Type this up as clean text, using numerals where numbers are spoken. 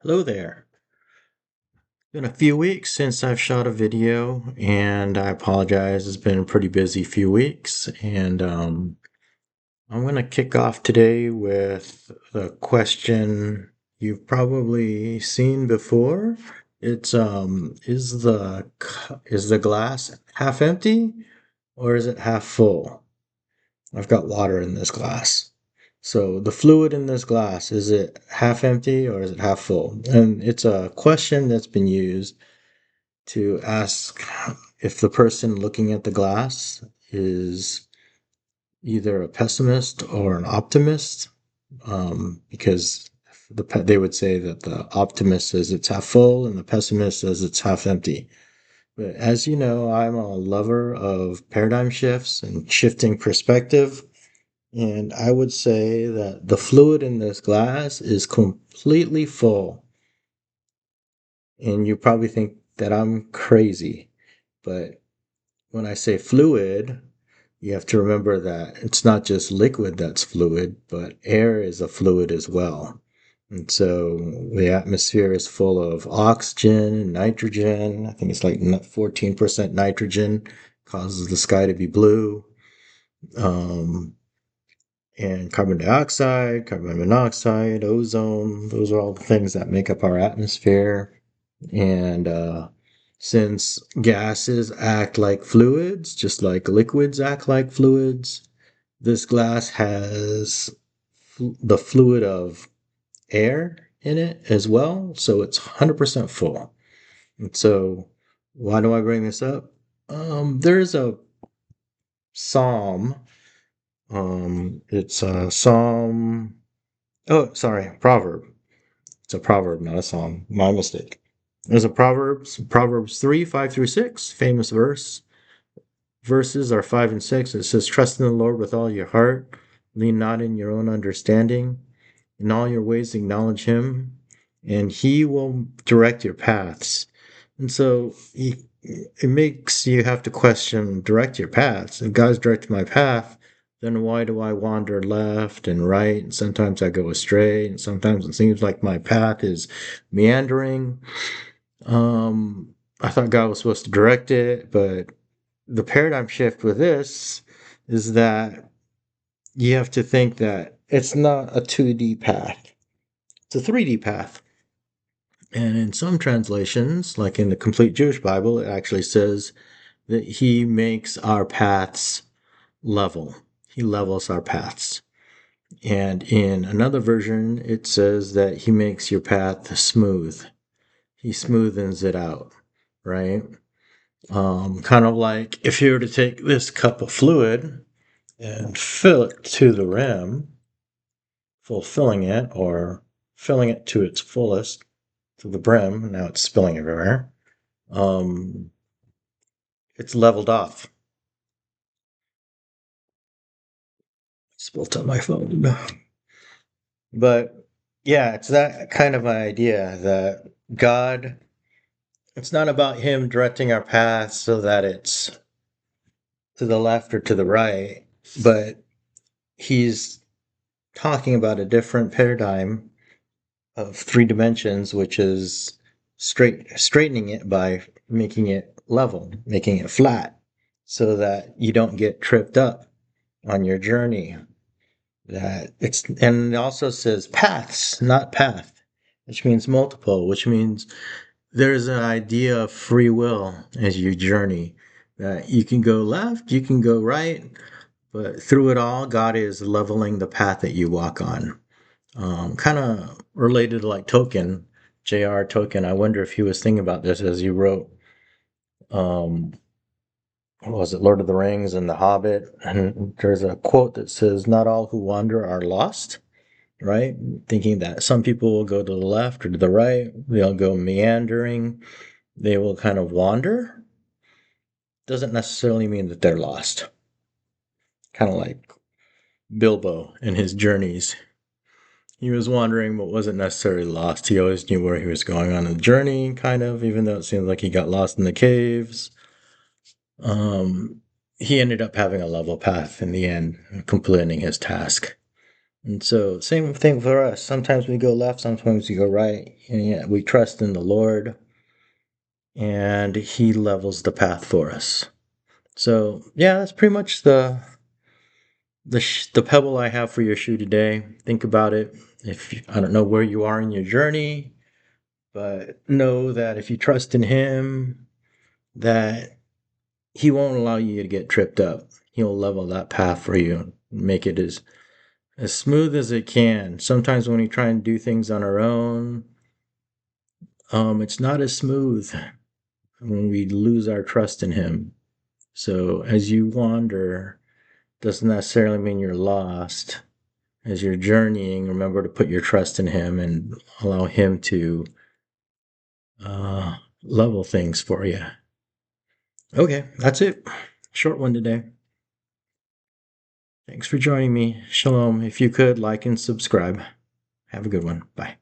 Hello there. Been a few weeks since I've shot a video, and I apologize. It's been a pretty busy few weeks, and I'm gonna kick off today with the question you've probably seen before. It's is the glass half empty or is it half full? I've got water in this glass. So the fluid in this glass, is it half empty or is it half full? And it's a question that's been used to ask if the person looking at the glass is either a pessimist or an optimist, because they would say that the optimist says it's half full and the pessimist says it's half empty. But as you know, I'm a lover of paradigm shifts and shifting perspective. And I would say that the fluid in this glass is completely full. And you probably think that I'm crazy. But when I say fluid, you have to remember that it's not just liquid that's fluid, but air is a fluid as well. And so the atmosphere is full of oxygen, nitrogen. I think it's like 14% nitrogen causes the sky to be blue. Um, and carbon dioxide, carbon monoxide, ozone. Those are all the things that make up our atmosphere. And since gases act like fluids, just like liquids act like fluids, this glass has the fluid of air in it as well. So it's 100% full. And so, why do I bring this up? There's a psalm. It's a psalm. Oh, sorry, proverb. It's a proverb, not a psalm. My mistake. There's a Proverbs 3, 5 through 6, famous verse. Verses are 5 and 6. It says, "Trust in the Lord with all your heart. Lean not in your own understanding. In all your ways acknowledge him, and he will direct your paths." And so it makes you have to question, direct your paths. If God's directing my path, then why do I wander left and right? And sometimes I go astray, and sometimes it seems like my path is meandering. I thought God was supposed to direct it, but the paradigm shift with this is that you have to think that it's not a 2D path, it's a 3D path. And in some translations, like in the Complete Jewish Bible, it actually says that he makes our paths level. He levels our paths. And in another version, it says that he makes your path smooth. He smoothens it out, right? Kind of like if you were to take this cup of fluid and fill it to the rim, fulfilling it or filling it to its fullest, to the brim, now it's spilling everywhere. Um, it's leveled off. Spilt on my phone. But yeah, it's that kind of idea that God, it's not about him directing our path so that it's to the left or to the right, but he's talking about a different paradigm of three dimensions, which is straightening it by making it level, making it flat, so that you don't get tripped up on your journey. That it's and it also says paths, not path, which means multiple, which means there's an idea of free will as you journey. That you can go left, you can go right, but through it all, God is leveling the path that you walk on. Kind of related to like Tolkien, J.R. Tolkien. I wonder if he was thinking about this as he wrote, um, what was it, Lord of the Rings and The Hobbit. And there's a quote that says, "Not all who wander are lost," right? Thinking that some people will go to the left or to the right, they'll go meandering, they will kind of wander. Doesn't necessarily mean that they're lost. Kind of like Bilbo and his journeys. He was wandering, but wasn't necessarily lost. He always knew where he was going on the journey, kind of, even though it seemed like he got lost in the caves. Um, he ended up having a level path in the end, completing his task. And so, same thing for us. Sometimes we go left, sometimes we go right. And yet we trust in the Lord, and He levels the path for us. So, yeah, that's pretty much the pebble I have for your shoe today. Think about it. I don't know where you are in your journey, but know that if you trust in Him, that He won't allow you to get tripped up. He'll level that path for you, make it as smooth as it can. Sometimes when we try and do things on our own, it's not as smooth when we lose our trust in Him. So as you wander, doesn't necessarily mean you're lost. As you're journeying, remember to put your trust in Him and allow Him to level things for you. Okay, that's it. Short one today. Thanks for joining me. Shalom. If you could, like and subscribe. Have a good one. Bye.